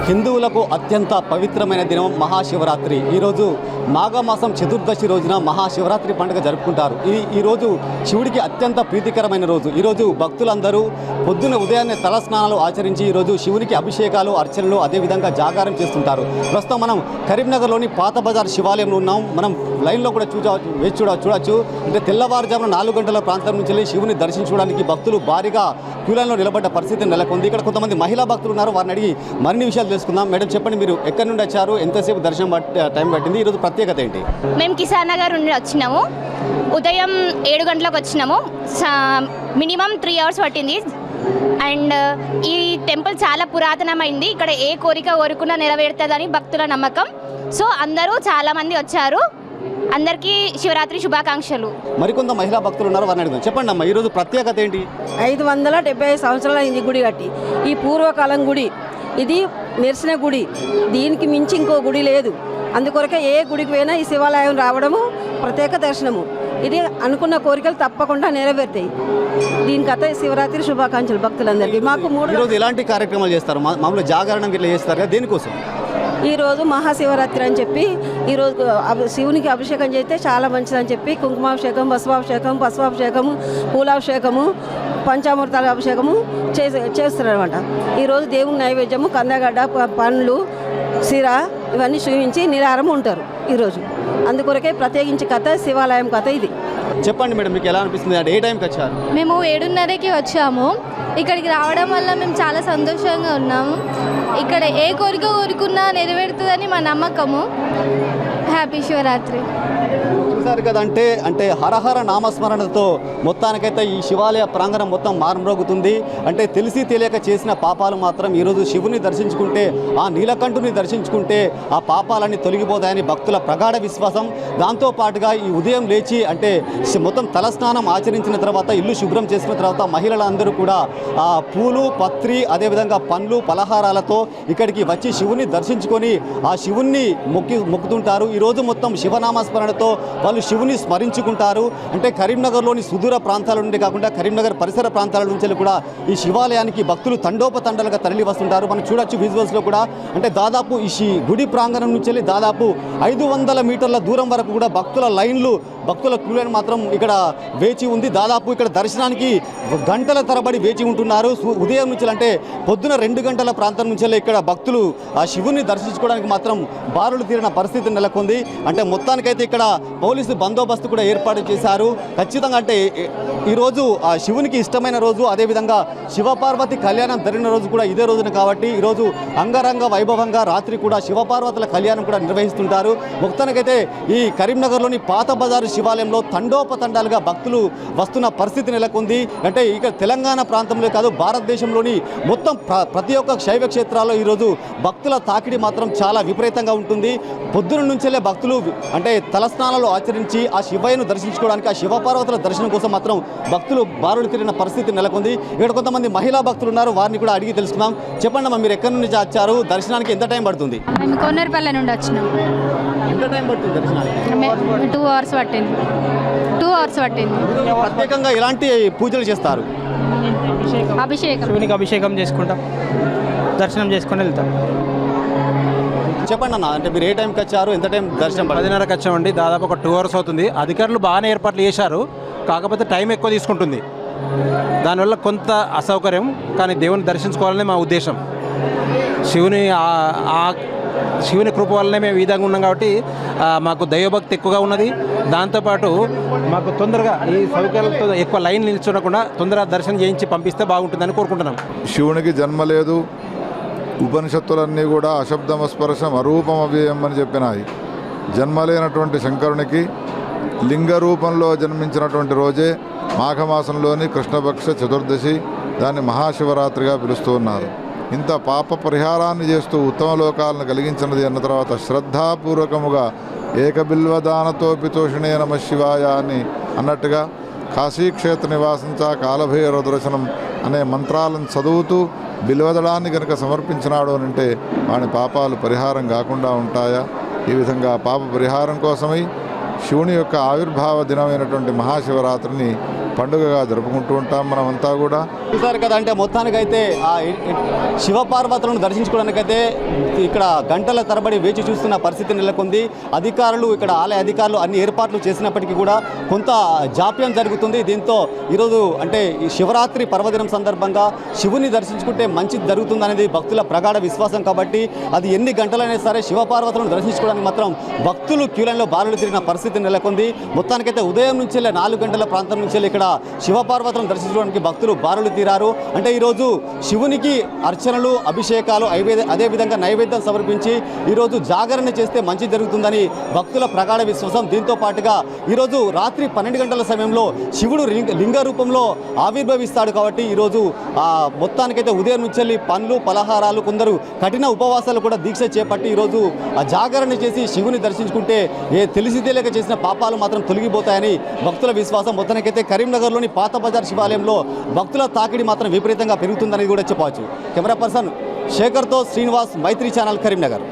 హిందువులకు అత్యంత పవిత్రమైన దినం మహాశివరాత్రి. ఈరోజు మాఘమాసం చతుర్దశి రోజున మహాశివరాత్రి పండుగ జరుపుకుంటారు. ఈరోజు శివుడికి అత్యంత ప్రీతికరమైన రోజు. ఈరోజు భక్తులందరూ పొద్దున ఉదయాన్నే తలస్నానాలు ఆచరించి ఈరోజు శివునికి అభిషేకాలు, అర్చనలు, అదేవిధంగా జాగారం చేస్తుంటారు. ప్రస్తుతం మనం కరీంనగర్లోని పాత బజార్ శివాలయంలో ఉన్నాం. మనం లైన్లో కూడా చూడొచ్చు. అంటే తెల్లవారుజామున 4 గంటల ప్రాంతం నుంచి వెళ్ళి శివుని దర్శించుకోవడానికి భక్తులు భారీగా క్యూలైన్లో నిలబడ్డ పరిస్థితి నెలకొంది. ఇక్కడ కొంతమంది మహిళా భక్తులు ఉన్నారు, వారిని అడిగి మరిన్ని విషయాలు తెలుసుకుందాం. మేడం చెప్పండి, మీరు ఎక్కడి నుండి వచ్చారు, ఎంతసేపు దర్శనం టైం పట్టింది, ఈరోజు ప్రత్యేకత ఏంటి? మేము కిసాన్ నగర్ నుండి వచ్చినాము. ఉదయం 7 గంటలకు వచ్చినాము. మినిమం 3 అవర్స్ పట్టింది. అండ్ ఈ టెంపుల్ చాలా పురాతనమైంది. ఇక్కడ ఏ కోరిక కోరుకున్నా నెరవేరుతుందని భక్తుల నమ్మకం. సో అందరూ చాలామంది వచ్చారు. అందరికీ శివరాత్రి శుభాకాంక్షలు. మరికొంత మహిళా భక్తులు ఉన్నారు, వారిని అడుగుదాం. చెప్పండి అమ్మా, ఈరోజు ప్రత్యేకత ఏంటి? 575 సంవత్సరాల ఈ గుడి కట్టి, ఈ పూర్వకాలం గుడి, ఇది మెరిసిన గుడి. దీనికి మించి ఇంకో గుడి లేదు. అందుకొరకే ఏ గుడికి పోయినా ఈ శివాలయం రావడము ప్రత్యేక దర్శనము. ఇది అనుకున్న కోరికలు తప్పకుండా నెరవేరుతాయి. దీనికైతే శివరాత్రి శుభాకాంక్షలు భక్తులందరికీ. మాకు ఈరోజు ఎలాంటి కార్యక్రమాలు చేస్తారు? మామూలు జాగరణం ఇట్లా చేస్తారు కదా, దేనికోసం? ఈరోజు మహాశివరాత్రి అని చెప్పి ఈరోజు శివునికి అభిషేకం చేస్తే చాలా మంచిదని చెప్పి కుంకుమాభిషేకం, పసుపాభిషేకము, పూలాభిషేకము, పంచామృతాల అభిషేకము చేస్తారనమాట. ఈరోజు దేవుని నైవేద్యము కందగడ్డ, పండ్లు, సిర ఇవన్నీ చూపించి నిరారం ఉంటారు ఈరోజు. అందుకొరకే ప్రత్యేకించి కథ శివాలయం కథ ఇది. చెప్పండి మేడం, మీకు ఎలా అనిపిస్తుంది? అంటే ఏ టైంకి వచ్చారు? మేము 7:30కి వచ్చాము. ఇక్కడికి రావడం వల్ల మేము చాలా సంతోషంగా ఉన్నాము. ఇక్కడ ఏ కోరిక కోరుకున్నా నెరవేరుతుందని మా నమ్మకము. హ్యాపీ శివరాత్రి. చూసారు కదా, అంటే హరహర నామస్మరణతో మొత్తానికైతే ఈ శివాలయ ప్రాంగణం మొత్తం మారుమ్రోగుతుంది. అంటే తెలిసి తెలియక చేసిన పాపాలు మాత్రం ఈరోజు శివుని దర్శించుకుంటే, ఆ నీలకంఠుని దర్శించుకుంటే ఆ పాపాలన్నీ తొలగిపోతాయని భక్తుల ప్రగాఢ విశ్వాసం. దాంతోపాటుగా ఈ ఉదయం లేచి అంటే మొత్తం తలస్నానం ఆచరించిన తర్వాత, ఇల్లు శుభ్రం చేసిన తర్వాత మహిళలందరూ కూడా ఆ పూలు, పత్రి, అదేవిధంగా పండ్లు, పలహారాలతో ఇక్కడికి వచ్చి శివుని దర్శించుకొని ఆ శివుణ్ణి మొక్కుతుంటారు. ఈరోజు మొత్తం శివనామస్మరణతో వాళ్ళు శివుని స్మరించుకుంటారు. అంటే కరీంనగర్లోని సుదూర ప్రాంతాల నుండి కాకుండా కరీంనగర్ పరిసర ప్రాంతాల నుంచి కూడా ఈ శివాలయానికి భక్తులు తండోపతండాలుగా తరలి వస్తుంటారు. మనం చూడొచ్చు విజువల్స్లో కూడా. అంటే దాదాపు ఈ గుడి ప్రాంగణం నుంచి వెళ్ళి దాదాపు 500 మీటర్ల దూరం వరకు కూడా భక్తుల క్యూలైన్ మాత్రం ఇక్కడ వేచి ఉంది. దాదాపు ఇక్కడ దర్శనానికి గంటల తరబడి వేచి ఉంటున్నారు. ఉదయం నుంచి అంటే పొద్దున 2 గంటల ప్రాంతం నుంచి ఇక్కడ భక్తులు ఆ శివుని దర్శించుకోవడానికి మాత్రం బారులు తీరిన పరిస్థితి నెలకొంది. అంటే మొత్తానికైతే ఇక్కడ పోలీసు బందోబస్తు కూడా ఏర్పాటు చేశారు. ఖచ్చితంగా అంటే ఈరోజు ఆ శివునికి ఇష్టమైన రోజు, అదేవిధంగా శివపార్వతి కళ్యాణం జరిగిన రోజు కూడా ఇదే రోజున కాబట్టి ఈరోజు అంగరంగ వైభవంగా రాత్రి కూడా శివపార్వతుల కళ్యాణం కూడా నిర్వహిస్తుంటారు. మొత్తానికైతే ఈ కరీంనగర్లోని పాత బజారు శివాలయంలో తండోపతండాలుగా భక్తులు వస్తున్న పరిస్థితి నెలకొంది. అంటే ఇక తెలంగాణ ప్రాంతంలో కాదు, భారతదేశంలోని మొత్తం ప్రతి ఒక్క శైవ క్షేత్రాల్లో ఈరోజు భక్తుల తాకిడి మాత్రం చాలా విపరీతంగా ఉంటుంది. పొద్దున నుంచెల్లే భక్తులు అంటే తలస్నానాలు ఆచరించి ఆ శివయ్యను దర్శించుకోవడానికి, ఆ శివపార్వతుల దర్శనం కోసం మాత్రం భక్తులు బారులు తిరిగిన పరిస్థితి నెలకొంది. ఇక్కడ కొంతమంది మహిళా భక్తులు ఉన్నారు, వారిని కూడా అడిగి తెలుసుకుందాం. చెప్పండి అమ్మా, మీరు ఎక్కడి నుంచి వచ్చారు? దర్శనానికి ఎంత టైం పడుతుంది? మేము కోనేరుపల్లి నుండి వచ్చినాం. ఎంత టైం పడుతుంది దర్శనానికి? 2 అవర్స్ పట్టింది. 2 అవర్స్ పట్టింది. ప్రత్యేకంగా ఎలాంటి పూజలు చేస్తారు? అభిషేకం, శివునికి అభిషేకం చేసుకుంటాం, దర్శనం చేసుకొని వెళ్తాం. చెప్పండి అన్న, అంటే మీరు ఏ టైంకి వచ్చారు, ఎంత టైం దర్శనం? 10:30కి వచ్చామండి. దాదాపు ఒక 2 అవర్స్ అవుతుంది. అధికారులు బాగానే ఏర్పాట్లు చేశారు, కాకపోతే టైం ఎక్కువ తీసుకుంటుంది. దానివల్ల కొంత అసౌకర్యం, కానీ దేవుని దర్శించుకోవాలనే మా ఉద్దేశం. శివుని కృప వల్లనే మేము ఈ విధంగా ఉన్నాం కాబట్టి మాకు దైవభక్తి ఎక్కువగా ఉన్నది. దాంతోపాటు మాకు తొందరగా ఈ సౌకర్యాలతో ఎక్కువ లైన్ నిల్చోకుండా తొందరగా దర్శనం చేయించి పంపిస్తే బాగుంటుందని కోరుకుంటున్నాం. శివునికి జన్మ లేదు, ఉపనిషత్తులన్నీ కూడా అశబ్దమస్పర్శం అరూపం అవ్యయం అని చెప్పినాయి. జన్మ లేనటువంటి శంకరునికి లింగ రూపంలో జన్మించినటువంటి రోజే మాఘమాసంలోని కృష్ణపక్ష చతుర్దశి, దాన్ని మహాశివరాత్రిగా పిలుస్తూ ఉన్నారు. ఇంత పాప పరిహారాన్ని చేస్తూ ఉత్తమ లోకాలను కలిగించినది అన్న తర్వాత శ్రద్ధాపూర్వకముగా ఏకబిల్వదానతో పితోషిణే నమ శివాయ అని అన్నట్టుగా కాశీక్షేత్ర నివాసించ కాలభైరవ దర్శనం అనే మంత్రాలను చదువుతూ బిల్వదళాన్ని కనుక సమర్పించినాడు అని అంటే వాని పాపాలు పరిహారం కాకుండా ఉంటాయా? ఈ విధంగా పాప పరిహారం కోసమై శివుని యొక్క ఆవిర్భావ దినమైనటువంటి మహాశివరాత్రిని పండుగగా జరుపుకుంటూ ఉంటాం మనమంతా కూడా. చూసారు కదా, అంటే మొత్తానికైతే ఆ శివపార్వతులను దర్శించుకోవడానికైతే ఇక్కడ గంటల తరబడి వేచి చూస్తున్న పరిస్థితి నెలకొంది. అధికారులు ఇక్కడ ఆలయ అధికారులు అన్ని ఏర్పాట్లు చేసినప్పటికీ కూడా కొంత జాప్యం జరుగుతుంది. దీంతో ఈరోజు అంటే ఈ శివరాత్రి పర్వదినం సందర్భంగా శివుని దర్శించుకుంటే మంచి జరుగుతుంది అనేది భక్తుల ప్రగాఢ విశ్వాసం. కాబట్టి అది ఎన్ని గంటలైనా సరే శివపార్వతులను దర్శించుకోవడానికి మాత్రం భక్తులు క్యూలైన్లో బారులు తిరిగిన పరిస్థితి నెలకొంది. మొత్తానికైతే ఉదయం నుంచి 4 గంటల ప్రాంతం నుంచి ఇక్కడ శివపార్వతులను దర్శించుకోవడానికి భక్తులు బారులు తీరారు. అంటే ఈరోజు శివునికి అర్చనలు, అభిషేకాలు, అదేవిధంగా నైవేద్యం సమర్పించి ఈరోజు జాగరణ చేస్తే మంచి జరుగుతుందని భక్తుల ప్రగాఢ విశ్వాసం. దీంతో పాటుగా ఈరోజు రాత్రి 12 గంటల సమయంలో శివుడు లింగ రూపంలో ఆవిర్భవిస్తాడు. కాబట్టి ఈరోజు మొత్తానికైతే ఉదయం నుంచి పండ్లు, పలహారాలు, కొందరు కఠిన ఉపవాసాలు కూడా దీక్ష చేపట్టి ఈరోజు జాగరణ చేసి శివుని దర్శించుకుంటే తెలిసి తెలియక చేసిన పాపాలు మాత్రం తొలగిపోతాయని భక్తుల విశ్వాసం. మొత్తానికైతే కరీంనగర్లోని పాత బజార్ శివాలయంలో భక్తుల తాకిడి మాత్రం విపరీతంగా పెరుగుతుందని కూడా చెప్పవచ్చు. కెమెరా పర్సన్ శేఖర్తో శ్రీనివాస్, మైత్రి ఛానల్, కరీంనగర్.